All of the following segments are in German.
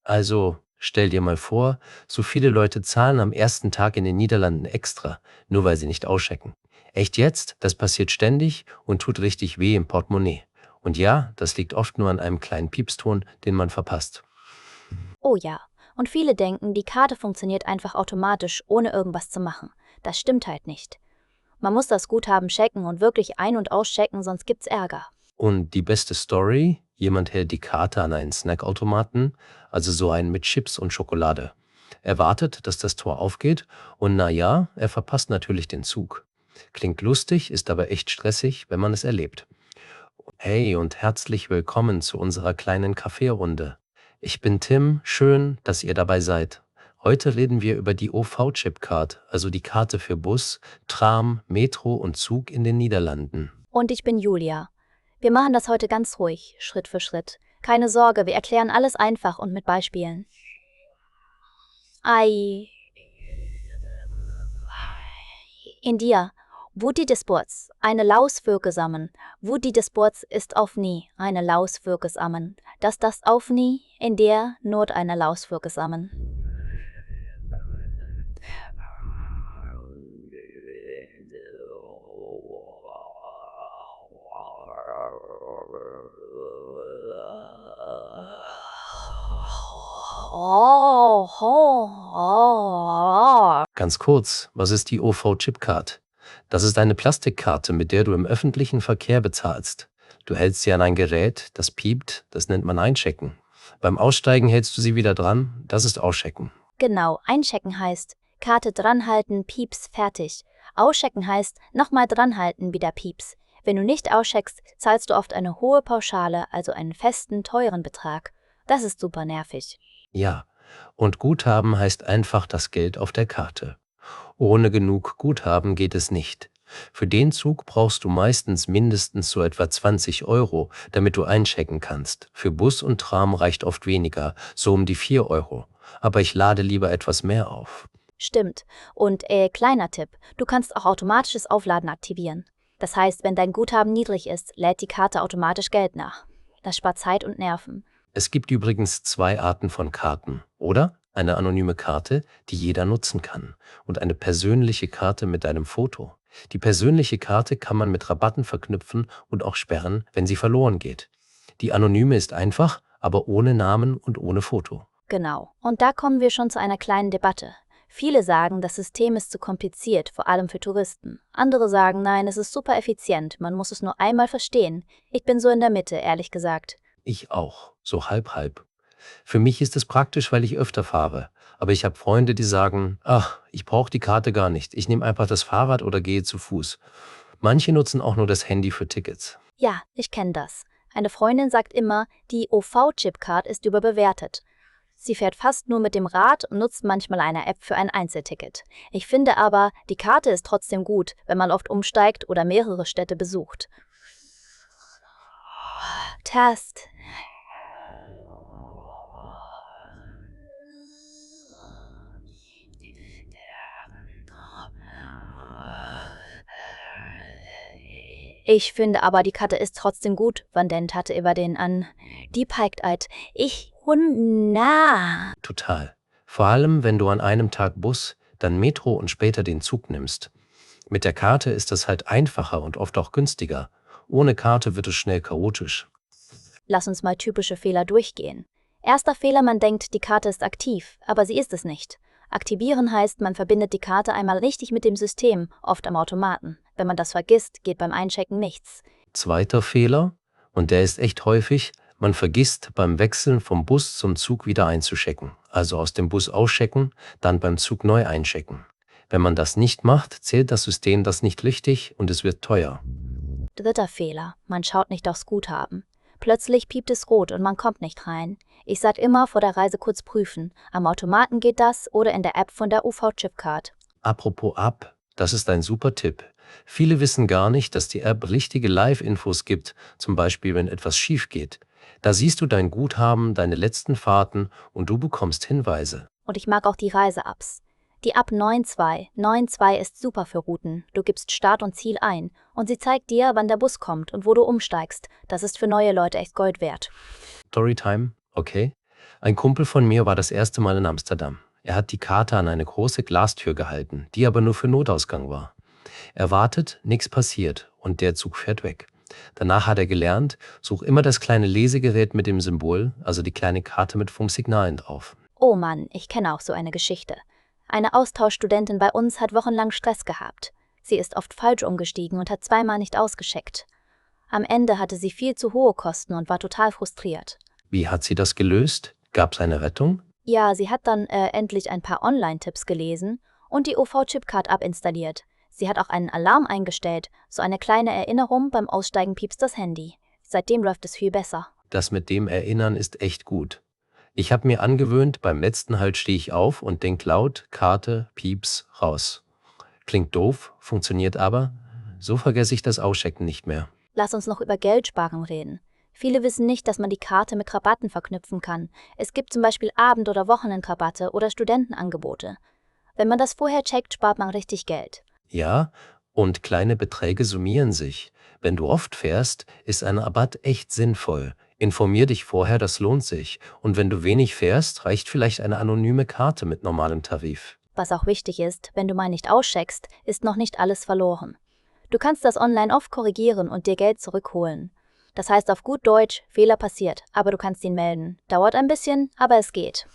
Also, stell dir mal vor, so viele Leute zahlen am ersten Tag in den Niederlanden extra, nur weil sie nicht auschecken. Echt jetzt? Das passiert ständig und tut richtig weh im Portemonnaie. Und ja, das liegt oft nur an einem kleinen Piepston, den man verpasst. Oh ja, und viele denken, die Karte funktioniert einfach automatisch, ohne irgendwas zu machen. Das stimmt halt nicht. Man muss das Guthaben checken und wirklich ein- und auschecken, sonst gibt's Ärger. Und die beste Story? Jemand hält die Karte an einen Snackautomaten, also so einen mit Chips und Schokolade. Er wartet, dass das Tor aufgeht und na ja, er verpasst natürlich den Zug. Klingt lustig, ist aber echt stressig, wenn man es erlebt. Hey und herzlich willkommen zu unserer kleinen Kaffeerunde. Ich bin Tim, schön, dass ihr dabei seid. Heute reden wir über die OV-Chip-Card, also die Karte für Bus, Tram, Metro und Zug in den Niederlanden. Und ich bin Julia. Wir machen das heute ganz ruhig, Schritt für Schritt. Keine Sorge, wir erklären alles einfach und mit Beispielen. Ei, India. Woody des Sports, eine Laus sammen. Woody des Sports ist auf nie, eine Laus sammen. Das auf nie, in der Not eine Laus sammen. Ganz kurz, was ist die OV-Chipcard? Das ist eine Plastikkarte, mit der du im öffentlichen Verkehr bezahlst. Du hältst sie an ein Gerät, das piept, das nennt man Einchecken. Beim Aussteigen hältst du sie wieder dran, das ist Auschecken. Genau, einchecken heißt, Karte dranhalten, Pieps, fertig. Auschecken heißt, nochmal dranhalten, wieder Pieps. Wenn du nicht auscheckst, zahlst du oft eine hohe Pauschale, also einen festen, teuren Betrag. Das ist super nervig. Ja, und Guthaben heißt einfach das Geld auf der Karte. Ohne genug Guthaben geht es nicht. Für den Zug brauchst du meistens mindestens so etwa 20 Euro, damit du einchecken kannst. Für Bus und Tram reicht oft weniger, so um die 4 Euro. Aber ich lade lieber etwas mehr auf. Stimmt. Und kleiner Tipp, du kannst auch automatisches Aufladen aktivieren. Das heißt, wenn dein Guthaben niedrig ist, lädt die Karte automatisch Geld nach. Das spart Zeit und Nerven. Es gibt übrigens zwei Arten von Karten, oder? Eine anonyme Karte, die jeder nutzen kann, und eine persönliche Karte mit einem Foto. Die persönliche Karte kann man mit Rabatten verknüpfen und auch sperren, wenn sie verloren geht. Die anonyme ist einfach, aber ohne Namen und ohne Foto. Genau. Und da kommen wir schon zu einer kleinen Debatte. Viele sagen, das System ist zu kompliziert, vor allem für Touristen. Andere sagen, nein, es ist super effizient, man muss es nur einmal verstehen. Ich bin so in der Mitte, ehrlich gesagt. Ich auch, so halb halb. Für mich ist es praktisch, weil ich öfter fahre. Aber ich habe Freunde, die sagen, ach, ich brauche die Karte gar nicht. Ich nehme einfach das Fahrrad oder gehe zu Fuß. Manche nutzen auch nur das Handy für Tickets. Ja, ich kenne das. Eine Freundin sagt immer, die OV-Chipcard ist überbewertet. Sie fährt fast nur mit dem Rad und nutzt manchmal eine App für ein Einzelticket. Ich finde aber, die Karte ist trotzdem gut, wenn man oft umsteigt oder mehrere Städte besucht. Test. Ich finde aber, die Karte ist trotzdem gut, Vandent hatte über den an. Die peigt eit. Ich na. Total. Vor allem, wenn du an einem Tag Bus, dann Metro und später den Zug nimmst. Mit der Karte ist das halt einfacher und oft auch günstiger. Ohne Karte wird es schnell chaotisch. Lass uns mal typische Fehler durchgehen. Erster Fehler, man denkt, die Karte ist aktiv, aber sie ist es nicht. Aktivieren heißt, man verbindet die Karte einmal richtig mit dem System, oft am Automaten. Wenn man das vergisst, geht beim Einchecken nichts. Zweiter Fehler, und der ist echt häufig, man vergisst beim Wechseln vom Bus zum Zug wieder einzuchecken. Also aus dem Bus auschecken, dann beim Zug neu einchecken. Wenn man das nicht macht, zählt das System das nicht richtig und es wird teuer. Dritter Fehler, man schaut nicht aufs Guthaben. Plötzlich piept es rot und man kommt nicht rein. Ich sag immer vor der Reise kurz prüfen. Am Automaten geht das oder in der App von der UV-Chipcard. Apropos App, das ist ein super Tipp. Viele wissen gar nicht, dass die App richtige Live-Infos gibt, zum Beispiel wenn etwas schief geht. Da siehst du dein Guthaben, deine letzten Fahrten und du bekommst Hinweise. Und ich mag auch die Reise-Apps. Die App 92. 92 ist super für Routen. Du gibst Start und Ziel ein und sie zeigt dir, wann der Bus kommt und wo du umsteigst. Das ist für neue Leute echt Gold wert. Storytime, okay. Ein Kumpel von mir war das erste Mal in Amsterdam. Er hat die Karte an eine große Glastür gehalten, die aber nur für Notausgang war. Er wartet, nichts passiert und der Zug fährt weg. Danach hat er gelernt, such immer das kleine Lesegerät mit dem Symbol, also die kleine Karte mit Funksignalen drauf. Oh Mann, ich kenne auch so eine Geschichte. Eine Austauschstudentin bei uns hat wochenlang Stress gehabt. Sie ist oft falsch umgestiegen und hat zweimal nicht ausgecheckt. Am Ende hatte sie viel zu hohe Kosten und war total frustriert. Wie hat sie das gelöst? Gab es eine Rettung? Ja, sie hat dann endlich ein paar Online-Tipps gelesen und die OV-Chipcard abinstalliert. Sie hat auch einen Alarm eingestellt, so eine kleine Erinnerung, beim Aussteigen piepst das Handy. Seitdem läuft es viel besser. Das mit dem Erinnern ist echt gut. Ich habe mir angewöhnt, beim letzten Halt stehe ich auf und denk laut, Karte, Pieps, raus. Klingt doof, funktioniert aber. So vergesse ich das Auschecken nicht mehr. Lass uns noch über Geldsparen reden. Viele wissen nicht, dass man die Karte mit Rabatten verknüpfen kann. Es gibt zum Beispiel Abend- oder Wochenendrabatte oder Studentenangebote. Wenn man das vorher checkt, spart man richtig Geld. Ja, und kleine Beträge summieren sich. Wenn du oft fährst, ist ein Rabatt echt sinnvoll. Informier dich vorher, das lohnt sich. Und wenn du wenig fährst, reicht vielleicht eine anonyme Karte mit normalem Tarif. Was auch wichtig ist, wenn du mal nicht auscheckst, ist noch nicht alles verloren. Du kannst das online oft korrigieren und dir Geld zurückholen. Das heißt auf gut Deutsch, Fehler passiert, aber du kannst ihn melden. Dauert ein bisschen, aber es geht.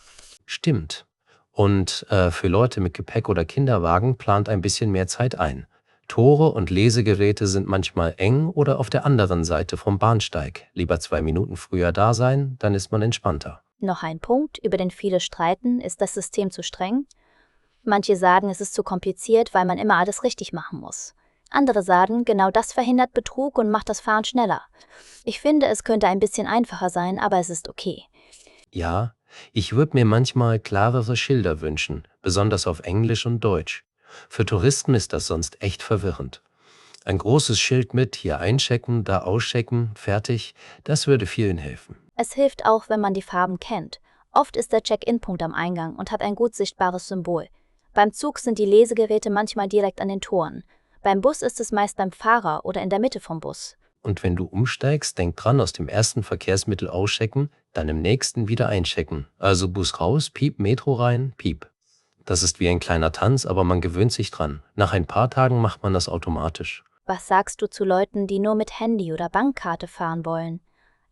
Stimmt. Und für Leute mit Gepäck oder Kinderwagen plant ein bisschen mehr Zeit ein. Tore und Lesegeräte sind manchmal eng oder auf der anderen Seite vom Bahnsteig. Lieber 2 Minuten früher da sein, dann ist man entspannter. Noch ein Punkt, über den viele streiten, ist das System zu streng? Manche sagen, es ist zu kompliziert, weil man immer alles richtig machen muss. Andere sagen, genau das verhindert Betrug und macht das Fahren schneller. Ich finde, es könnte ein bisschen einfacher sein, aber es ist okay. Ja, ich würde mir manchmal klarere Schilder wünschen, besonders auf Englisch und Deutsch. Für Touristen ist das sonst echt verwirrend. Ein großes Schild mit hier einchecken, da auschecken, fertig, das würde vielen helfen. Es hilft auch, wenn man die Farben kennt. Oft ist der Check-in-Punkt am Eingang und hat ein gut sichtbares Symbol. Beim Zug sind die Lesegeräte manchmal direkt an den Toren. Beim Bus ist es meist beim Fahrer oder in der Mitte vom Bus. Und wenn du umsteigst, denk dran, aus dem ersten Verkehrsmittel auschecken, dann im nächsten wieder einchecken. Also Bus raus, piep, Metro rein, piep. Das ist wie ein kleiner Tanz, aber man gewöhnt sich dran. Nach ein paar Tagen macht man das automatisch. Was sagst du zu Leuten, die nur mit Handy oder Bankkarte fahren wollen?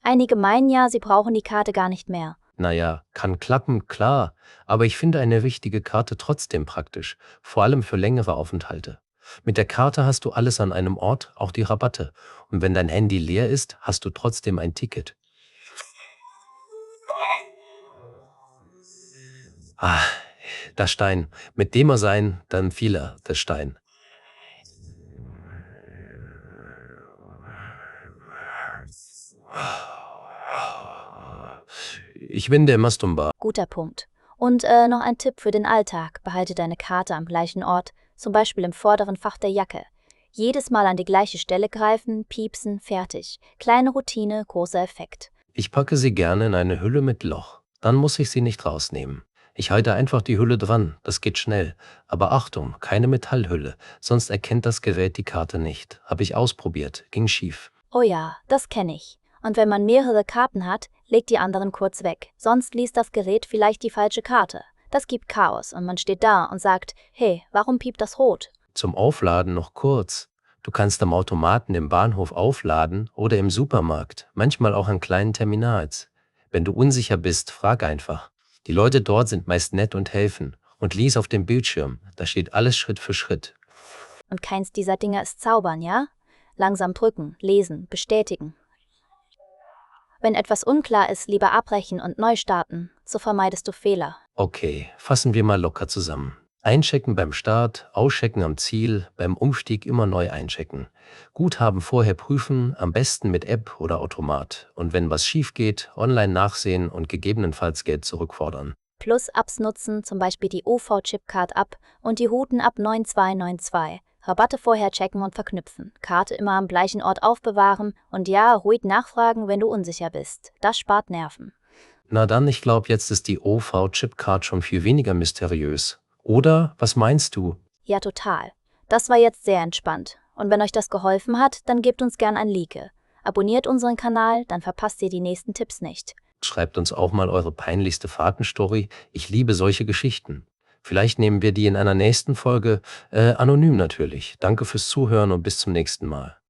Einige meinen ja, sie brauchen die Karte gar nicht mehr. Naja, kann klappen, klar, aber ich finde eine richtige Karte trotzdem praktisch, vor allem für längere Aufenthalte. Mit der Karte hast du alles an einem Ort, auch die Rabatte. Und wenn dein Handy leer ist, hast du trotzdem ein Ticket. Ah, der Stein. Mit dem er sein, dann fiel er, der Stein. Ich bin der Mastumba. Guter Punkt. Und noch ein Tipp für den Alltag. Behalte deine Karte am gleichen Ort, zum Beispiel im vorderen Fach der Jacke. Jedes Mal an die gleiche Stelle greifen, piepsen, fertig. Kleine Routine, großer Effekt. Ich packe sie gerne in eine Hülle mit Loch. Dann muss ich sie nicht rausnehmen. Ich halte einfach die Hülle dran, das geht schnell. Aber Achtung, keine Metallhülle, sonst erkennt das Gerät die Karte nicht. Habe ich ausprobiert, ging schief. Oh ja, das kenne ich. Und wenn man mehrere Karten hat, legt die anderen kurz weg. Sonst liest das Gerät vielleicht die falsche Karte. Das gibt Chaos und man steht da und sagt, hey, warum piept das rot? Zum Aufladen noch kurz. Du kannst am Automaten im Bahnhof aufladen oder im Supermarkt, manchmal auch an kleinen Terminals. Wenn du unsicher bist, frag einfach. Die Leute dort sind meist nett und helfen. Und lies auf dem Bildschirm, da steht alles Schritt für Schritt. Und keins dieser Dinger ist zaubern, ja? Langsam drücken, lesen, bestätigen. Wenn etwas unklar ist, lieber abbrechen und neu starten, so vermeidest du Fehler. Okay, fassen wir mal locker zusammen. Einchecken beim Start, auschecken am Ziel, beim Umstieg immer neu einchecken. Guthaben vorher prüfen, am besten mit App oder Automat. Und wenn was schief geht, online nachsehen und gegebenenfalls Geld zurückfordern. Plus-Apps nutzen, zum Beispiel die OV-Chipcard-App und die Routen ab 9292. Rabatte vorher checken und verknüpfen. Karte immer am gleichen Ort aufbewahren und ja, ruhig nachfragen, wenn du unsicher bist. Das spart Nerven. Na dann, ich glaube, jetzt ist die OV-Chipcard schon viel weniger mysteriös. Oder, was meinst du? Ja, total. Das war jetzt sehr entspannt. Und wenn euch das geholfen hat, dann gebt uns gern ein Like. Abonniert unseren Kanal, dann verpasst ihr die nächsten Tipps nicht. Schreibt uns auch mal eure peinlichste Fahrtenstory. Ich liebe solche Geschichten. Vielleicht nehmen wir die in einer nächsten Folge, anonym natürlich. Danke fürs Zuhören und bis zum nächsten Mal.